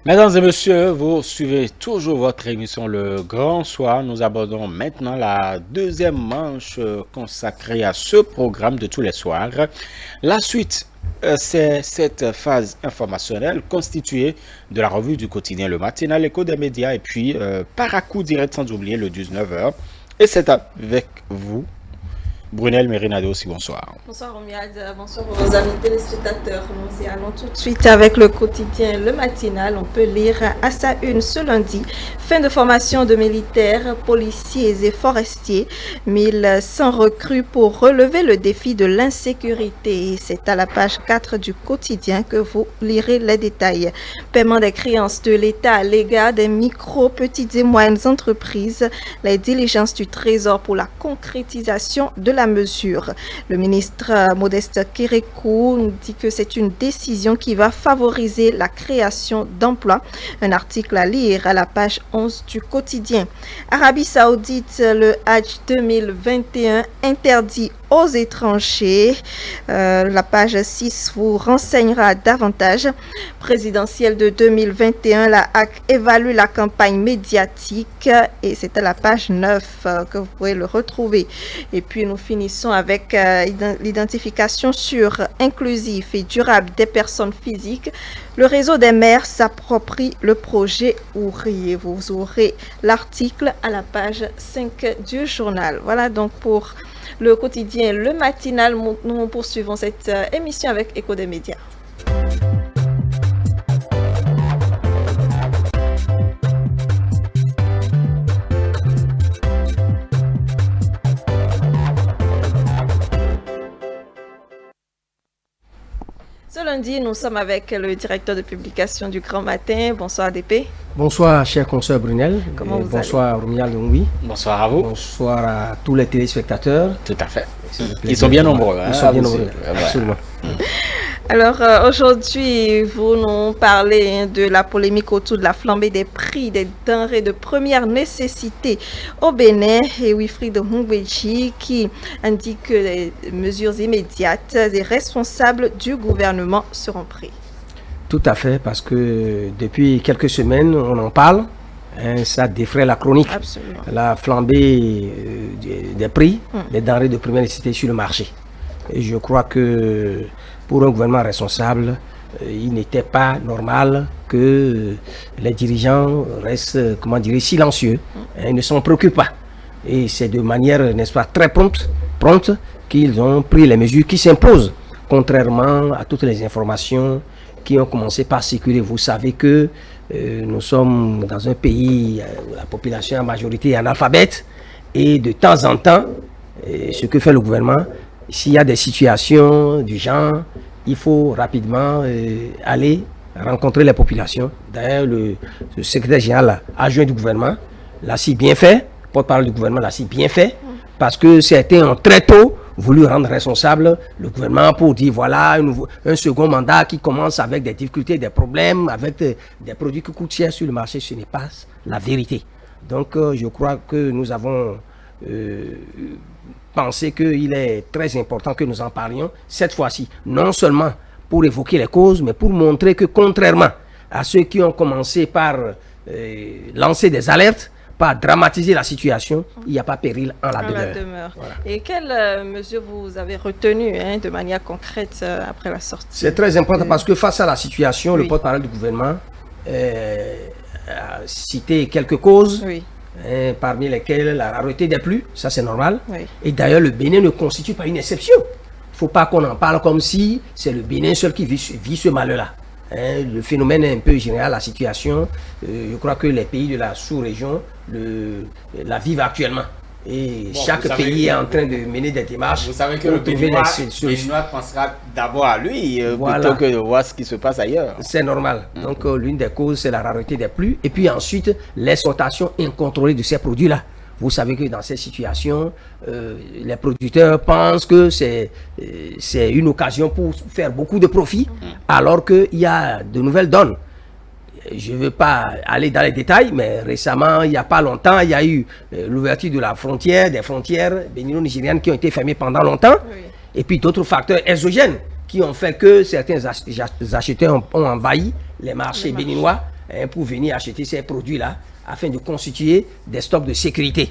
Mesdames et messieurs, vous suivez toujours votre émission Le Grand Soir. Nous abordons maintenant la deuxième manche consacrée à ce programme de tous les soirs. La suite, c'est cette phase informationnelle constituée de la revue du quotidien Le Matinal, l'écho des médias et puis par à coup direct sans oublier le 19h. Et c'est avec vous, Brunel Mérinado aussi, bonsoir. Bonsoir Romiad, bonsoir aux amis téléspectateurs. Nous y allons tout de suite avec le quotidien Le Matinal. On peut lire à sa une ce lundi: fin de formation de militaires, policiers et forestiers. 1100 recrues pour relever le défi de l'insécurité. C'est à la page 4 du quotidien que vous lirez les détails. Paiement des créances de l'État à l'égard des micro, petites et moyennes entreprises. Les diligences du Trésor pour la concrétisation de la mesure. Le ministre Modeste Kérékou dit que c'est une décision qui va favoriser la création d'emplois. Un article à lire à la page 11 du quotidien. Arabie Saoudite, le Hajj 2021 interdit aux étrangers. La page 6 vous renseignera davantage. Présidentielle de 2021, la HAC évalue la campagne médiatique et c'est à la page 9 que vous pourrez le retrouver. Et puis nous finissons avec l'identification sur inclusif et durable des personnes physiques. Le réseau des maires s'approprie le projet ouvrier. Vous aurez l'article à la page 5 du journal. Voilà donc pour le quotidien Le Matinal. Nous poursuivons cette émission avec Écho des médias. Ce lundi, nous sommes avec le directeur de publication du Grand Matin. Bonsoir DP. Bonsoir, cher consoeur Brunel. Comment vous bonsoir, Romial Longwi. Bonsoir à vous. Bonsoir à tous les téléspectateurs. Tout à fait. Ils sont bien nombreux. Ils sont bien nombreux, absolument. Alors, aujourd'hui, vous nous parlez de la polémique autour de la flambée des prix des denrées de première nécessité au Bénin et Wilfried Hungwechi qui indique que les mesures immédiates et responsables du gouvernement seront prises. Tout à fait, parce que depuis quelques semaines, on en parle. Ça défraie la chronique. Absolument. La flambée des prix des denrées de première nécessité sur le marché. Et je crois que pour un gouvernement responsable, il n'était pas normal que les dirigeants restent, silencieux, ne s'en préoccupent pas. Et c'est de manière, n'est-ce pas, très prompte qu'ils ont pris les mesures qui s'imposent, contrairement à toutes les informations qui ont commencé par circuler. Vous savez que nous sommes dans un pays où la population en majorité est analphabète, et de temps en temps, ce que fait le gouvernement, s'il y a des situations du genre, il faut rapidement aller rencontrer les populations. D'ailleurs, le secrétaire général adjoint du gouvernement l'a si bien fait, porte-parole du gouvernement l'a si bien fait, parce que certains ont très tôt voulu rendre responsable le gouvernement pour dire voilà un second mandat qui commence avec des difficultés, des problèmes, avec des produits qui coûtent cher sur le marché. Ce n'est pas la vérité. Donc, je crois que nous avons pensé qu'il est très important que nous en parlions cette fois-ci, non seulement pour évoquer les causes, mais pour montrer que contrairement à ceux qui ont commencé par lancer des alertes, par dramatiser la situation, il n'y a pas péril en la demeure. Voilà. Et quelles mesures vous avez retenues de manière concrète après la sortie? C'est très important parce que face à la situation, le porte-parole du gouvernement a cité quelques causes, parmi lesquelles la rareté des pluies, ça c'est normal. Et d'ailleurs, le Bénin ne constitue pas une exception. Il ne faut pas qu'on en parle comme si c'est le Bénin seul qui vit ce malheur-là. Le phénomène est un peu général, la situation. Je crois que les pays de la sous-région la vivent actuellement. Et chaque pays est en train de mener des démarches. Vous savez que le Béninois pensera d'abord à lui plutôt que de voir ce qui se passe ailleurs. C'est normal. Donc l'une des causes, c'est la rareté des pluies. Et puis ensuite, l'exportation incontrôlée de ces produits-là. Vous savez que dans ces situations, les producteurs pensent que c'est une occasion pour faire beaucoup de profit, alors qu'il y a de nouvelles donnes. Je ne veux pas aller dans les détails, mais récemment, il n'y a pas longtemps, il y a eu l'ouverture de la frontière, des frontières bénino-nigériennes qui ont été fermées pendant longtemps, et puis d'autres facteurs exogènes qui ont fait que certains acheteurs ont envahi les marchés béninois pour venir acheter ces produits-là afin de constituer des stocks de sécurité.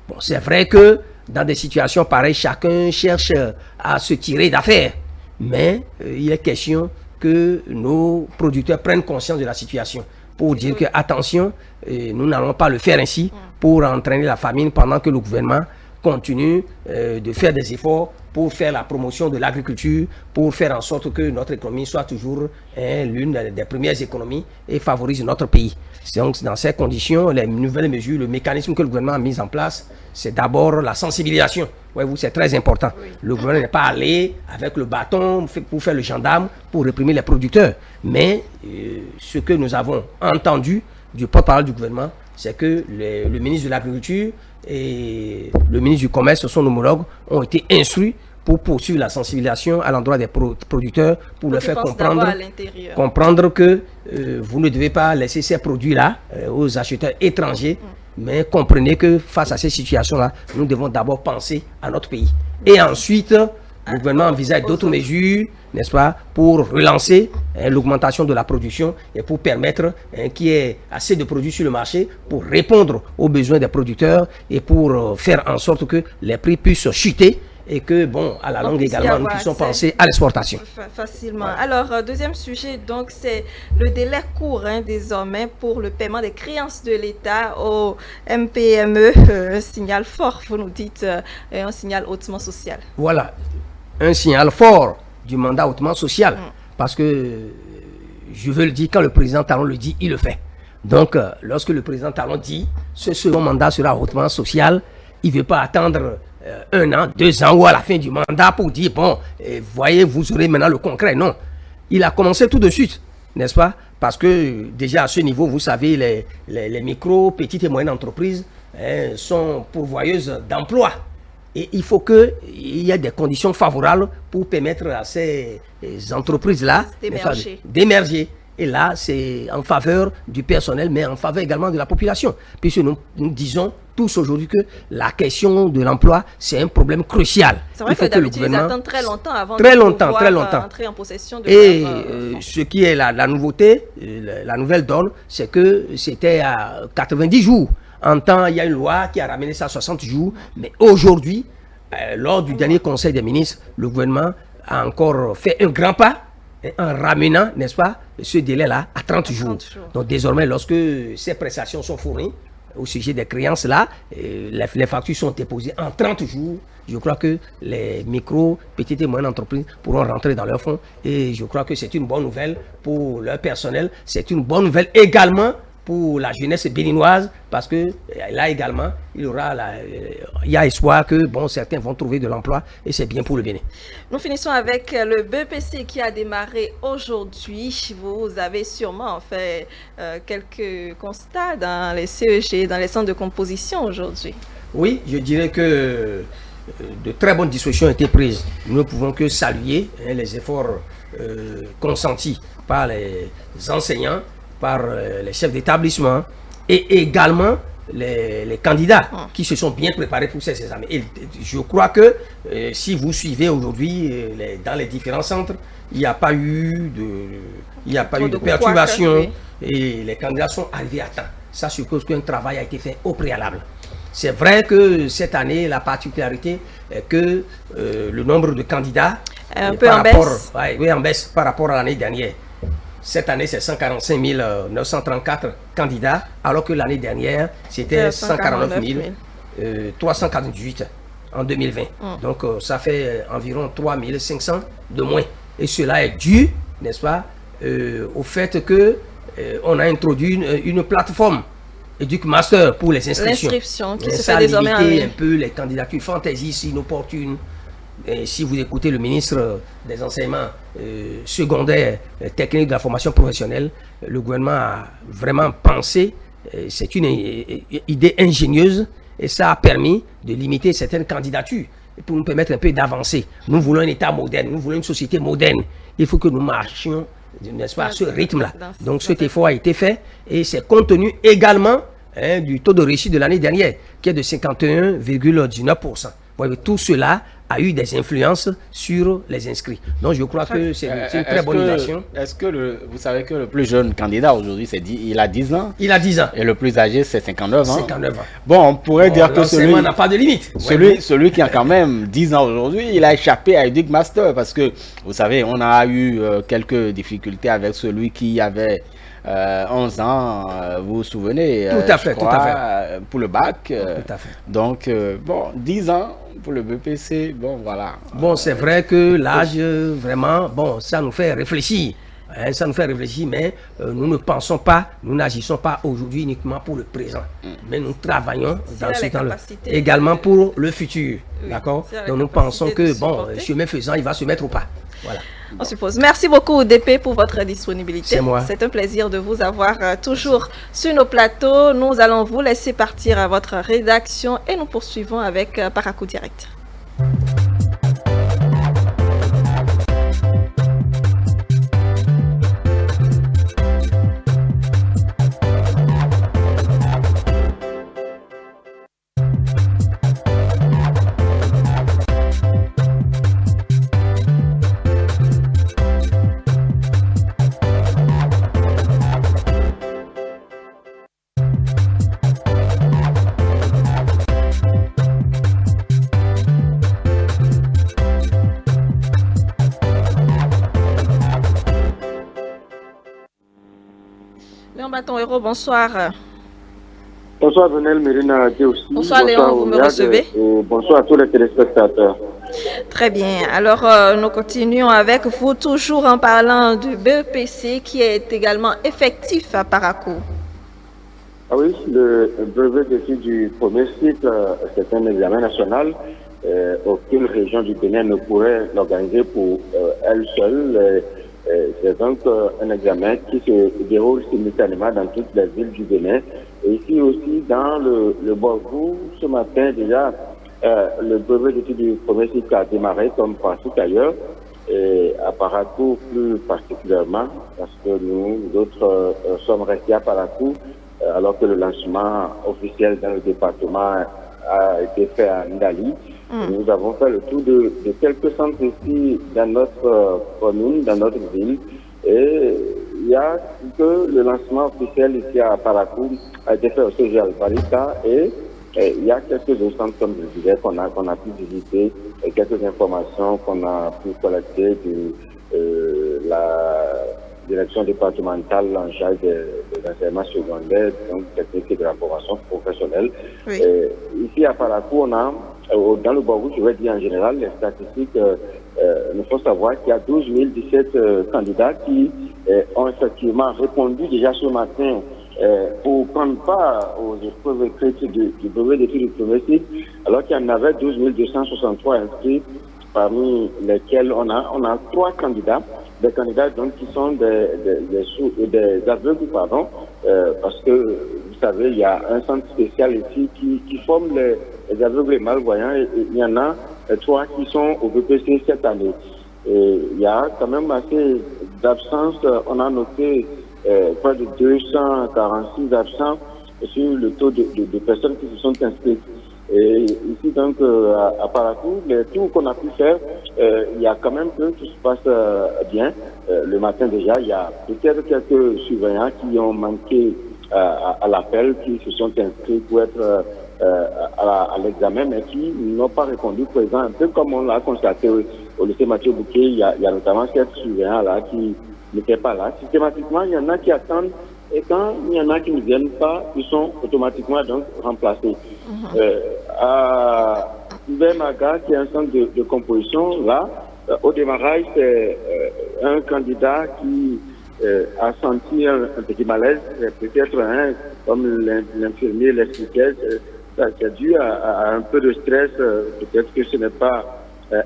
Bon, c'est vrai que dans des situations pareilles, chacun cherche à se tirer d'affaire. Mais il est question que nos producteurs prennent conscience de la situation pour dire que, attention, nous n'allons pas le faire ainsi pour entraîner la famine pendant que le gouvernement continue de faire des efforts pour faire la promotion de l'agriculture, pour faire en sorte que notre économie soit toujours l'une des premières économies et favorise notre pays. Donc, dans ces conditions, les nouvelles mesures, le mécanisme que le gouvernement a mis en place, c'est d'abord la sensibilisation. Voyez-vous, c'est très important. Oui. Le gouvernement n'est pas allé avec le bâton pour faire le gendarme, pour réprimer les producteurs. Mais ce que nous avons entendu du porte-parole du gouvernement, c'est que le ministre de l'Agriculture et le ministre du Commerce, son homologue, ont été instruits pour poursuivre la sensibilisation à l'endroit des producteurs, pour leur faire comprendre que vous ne devez pas laisser ces produits-là aux acheteurs étrangers, mais comprenez que face à ces situations-là, nous devons d'abord penser à notre pays. Et ensuite, le gouvernement envisage d'autres mesures, n'est-ce pas, pour relancer l'augmentation de la production et pour permettre qu'il y ait assez de produits sur le marché pour répondre aux besoins des producteurs et pour faire en sorte que les prix puissent chuter et que, bon, à la longue également, nous puissions penser à l'exportation. Facilement. Ouais. Alors, deuxième sujet, donc, c'est le délai court désormais pour le paiement des créances de l'État au MPME. Un signal fort, vous nous dites, un signal hautement social. Voilà. Un signal fort du mandat hautement social, parce que je veux le dire, quand le président Talon le dit, il le fait. Donc, lorsque le président Talon dit ce second mandat sera hautement social, il ne veut pas attendre 1 an, 2 ans ou à la fin du mandat pour dire bon, voyez, vous aurez maintenant le concret. Non, il a commencé tout de suite, n'est-ce pas? Parce que déjà à ce niveau, vous savez, les micro, petites et moyennes entreprises sont pourvoyeuses d'emplois. Et il faut qu'il y ait des conditions favorables pour permettre à ces entreprises-là d'émerger. Et là, c'est en faveur du personnel, mais en faveur également de la population. Puisque nous disons tous aujourd'hui que la question de l'emploi, c'est un problème crucial. C'est vrai que le gouvernement attend très longtemps avant de entrer en possession de et ce qui est la nouveauté, la nouvelle donne, c'est que c'était à 90 jours. En temps, il y a une loi qui a ramené ça à 60 jours. Mais aujourd'hui, lors du dernier conseil des ministres, le gouvernement a encore fait un grand pas en ramenant, n'est-ce pas, ce délai-là à 30 jours. Donc désormais, lorsque ces prestations sont fournies au sujet des créances-là, les factures sont déposées en 30 jours. Je crois que les micro, petites et moyennes entreprises pourront rentrer dans leur fonds. Et je crois que c'est une bonne nouvelle pour leur personnel. C'est une bonne nouvelle également pour la jeunesse béninoise, parce que là également, il y a espoir que bon, certains vont trouver de l'emploi et c'est bien pour le Bénin. Nous finissons avec le BEPC qui a démarré aujourd'hui. Vous avez sûrement fait quelques constats dans les CEG, dans les centres de composition aujourd'hui. Oui, je dirais que de très bonnes dispositions ont été prises. Nous ne pouvons que saluer les efforts consentis par les enseignants, par les chefs d'établissement et également les candidats qui se sont bien préparés pour ces examens. Et je crois que si vous suivez aujourd'hui dans les différents centres, il n'y a pas eu de perturbation, oui. Et les candidats sont arrivés à temps. Ça suppose qu'un travail a été fait au préalable. C'est vrai que cette année, la particularité est que le nombre de candidats un peu en baisse. Oui, en baisse par rapport à l'année dernière. Cette année, c'est 145 934 candidats, alors que l'année dernière, c'était 149 348 en 2020. Donc, ça fait environ 3 500 de moins. Et cela est dû, n'est-ce pas, au fait qu'on a introduit une plateforme EducMaster pour les inscriptions. L'inscription qui se fait désormais en ligne. Un peu les candidatures fantaisistes, inopportunes. Et si vous écoutez le ministre des enseignements secondaires, techniques de la formation professionnelle, le gouvernement a vraiment pensé, c'est une idée ingénieuse et ça a permis de limiter certaines candidatures pour nous permettre un peu d'avancer. Nous voulons un État moderne, nous voulons une société moderne. Il faut que nous marchions, n'est-ce pas, à ce rythme-là. Donc cet effort a été fait et c'est compte tenu également du taux de réussite de l'année dernière qui est de 51,19%. Tout cela a eu des influences sur les inscrits. Donc je crois que c'est une très bonne innovation. Est-ce que vous savez que le plus jeune candidat aujourd'hui, il a 10 ans? Il a 10 ans. Et le plus âgé, c'est 59 ans. 59 ans. Bon, on pourrait dire que celui n'a pas de limite. Celui qui a quand même 10 ans aujourd'hui, il a échappé à Educ Master parce que, vous savez, on a eu quelques difficultés avec celui qui avait 11 ans, vous vous souvenez? Tout à fait, tout à fait. Pour le bac. Tout à fait. Donc, bon, 10 ans pour le BPC, bon, voilà. Bon, c'est vrai que l'âge, vraiment, bon, ça nous fait réfléchir. Hein, ça nous fait réfléchir, mais nous ne pensons pas, nous n'agissons pas aujourd'hui uniquement pour le présent, mais nous travaillons dans ce temps-là également pour le futur. Oui, d'accord? Donc nous pensons que, bon, chemin faisant, il va se mettre au pas. Voilà. On suppose. Merci beaucoup, DP, pour votre disponibilité. C'est moi. C'est un plaisir de vous avoir toujours sur nos plateaux. Nous allons vous laisser partir à votre rédaction et nous poursuivons avec Paracou Direct. Léon Baton-Hérault, bonsoir. Bonsoir Venel Mérina aussi. Bonsoir Léon, vous me recevez? Bonsoir à tous les téléspectateurs. Très bien. Alors, nous continuons avec vous, toujours en parlant du BEPC qui est également effectif à Paracou. Ah oui, le brevet d'études du premier cycle, c'est un examen national. Aucune région du Bénin ne pourrait l'organiser pour elle seule. C'est donc un examen qui se déroule simultanément dans toutes les villes du Bénin. Et ici aussi, dans le Borgou, ce matin déjà, le brevet d'études du premier cycle a démarré comme partout ailleurs. Et à Paracou plus particulièrement, parce que nous autres sommes restés à Paracou, alors que le lancement officiel dans le département a été fait à Ndali. Nous avons fait le tour de quelques centres ici dans notre commune, dans notre ville. Et il y a que le lancement officiel ici à Paracou a été fait au CG Alvarita et il y a quelques autres centres, comme je disais, qu'on a pu visiter et quelques informations qu'on a pu collecter de la direction départementale en charge des enseignements secondaires, donc techniques et de la formation professionnelle. Oui. Ici à Paracou, on a, dans le Borgou, je vais dire en général, les statistiques, il faut savoir qu'il y a 12 017 candidats qui ont effectivement répondu déjà ce matin pour prendre part aux épreuves écrites du brevet d'études du premier cycle, alors qu'il y en avait 12 263 inscrits, parmi lesquels on a 3 candidats. Des candidats donc qui sont des aveugles, pardon, parce que vous savez, il y a un centre spécial ici qui forme les aveugles et malvoyants et il y en a 3 qui sont au BPC cette année. Et il y a quand même assez d'absence, on a noté près de 246 absents sur le taux de personnes qui se sont inscrites. Et ici, donc, à Paracou, les tours qu'on a pu faire, il y a quand même que tout se passe bien. Le matin déjà, il y a peut-être quelques surveillants qui ont manqué à l'appel, qui se sont inscrits pour être à l'examen, mais qui n'ont pas répondu présent. Un peu comme on l'a constaté au lycée Mathieu Bouquet, il y a notamment quelques surveillants-là qui n'étaient pas là. Systématiquement, il y en a qui attendent. Et quand il y en a qui ne viennent pas, ils sont automatiquement donc remplacés. À Bemaga, qui est un centre de composition, là, au démarrage, c'est un candidat qui a senti un petit malaise, peut-être comme l'infirmier l'expliquait, c'est dû à un peu de stress, peut-être que ce n'est pas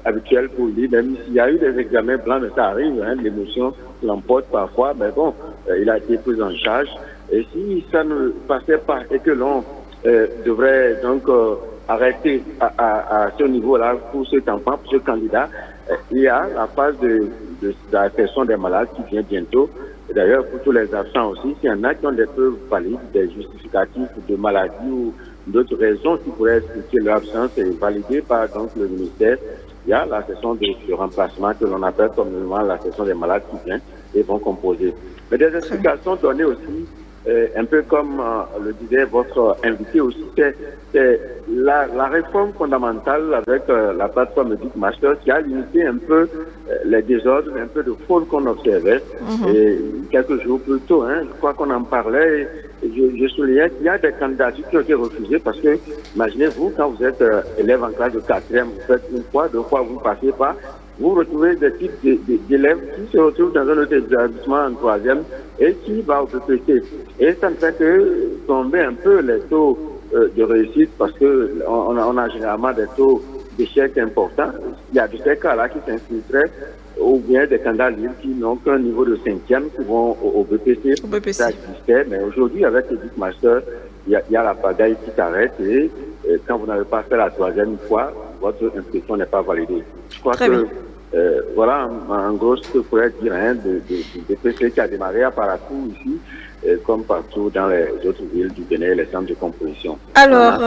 habituel pour lui, même s'il y a eu des examens blancs, mais ça arrive, hein, l'émotion l'emporte parfois, mais bon, il a été pris en charge. Et si ça ne passait pas et que l'on devrait donc arrêter à ce niveau-là pour cet enfant, pour ce candidat, il y a la phase de l'affection des malades qui vient bientôt. D'ailleurs, pour tous les absents aussi, s'il y en a qui ont des preuves valides, des justificatifs de maladie ou d'autres raisons qui pourraient expliquer leur absence, est validé par donc le ministère. il y a la session de remplacement que l'on appelle communément la session des malades qui viennent et vont composer. Mais des explications données aussi, un peu comme le disait votre invité aussi, c'est la réforme fondamentale avec la plateforme Medic Master qui a limité un peu les désordres, un peu de fraude qu'on observait. Et quelques jours plus tôt, je crois qu'on en parlait, je soulignais qu'il y a des candidatures qui ont été refusées parce que, imaginez-vous, quand vous êtes élève en classe de 4e, vous faites une fois, deux fois, vous ne passez pas, vous retrouvez des types d'élèves qui se retrouvent dans un autre établissement en 3e et qui va au PPT. Et ça ne fait que tomber un peu les taux de réussite parce que on a généralement des taux d'échec importants. Il y a de ces cas-là qui s'infiltreraient ou bien des candidats libres qui n'ont qu'un niveau de 5e qui vont au BPC. Ça existait, mais aujourd'hui avec le Medic Master, il y a la pagaille qui s'arrête et quand vous n'avez pas fait la 3e fois, votre inscription n'est pas validée. Je crois que voilà en gros ce que je pourrais dire de BPC qui a démarré à Parakou ici, comme partout dans les autres villes du Bénin, les centres de composition. Alors,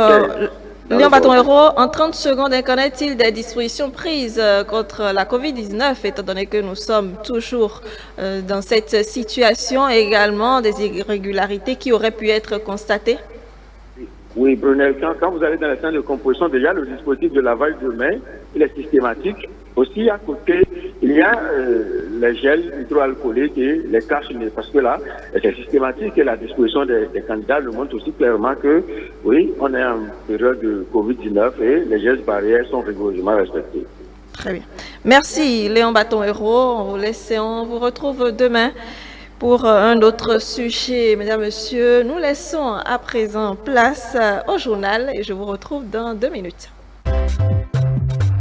Léon Baton-Héros, en 30 secondes, qu'en est-il des dispositions prises contre la COVID-19, étant donné que nous sommes toujours dans cette situation, et également des irrégularités qui auraient pu être constatées? Oui, Brunel, quand vous allez dans les centres de composition, déjà le dispositif de lavage de mains, il est systématique. Aussi, à côté, il y a les gels hydroalcooliques et les cache-nez, parce que là, c'est systématique et la disposition des candidats le montre aussi clairement que, oui, on est en période de COVID-19 et les gestes barrières sont rigoureusement respectés. Très bien. Merci, Léon Baton-Héros. On vous laisse et on vous retrouve demain pour un autre sujet. Mesdames, Messieurs, nous laissons à présent place au journal et je vous retrouve dans 2 minutes.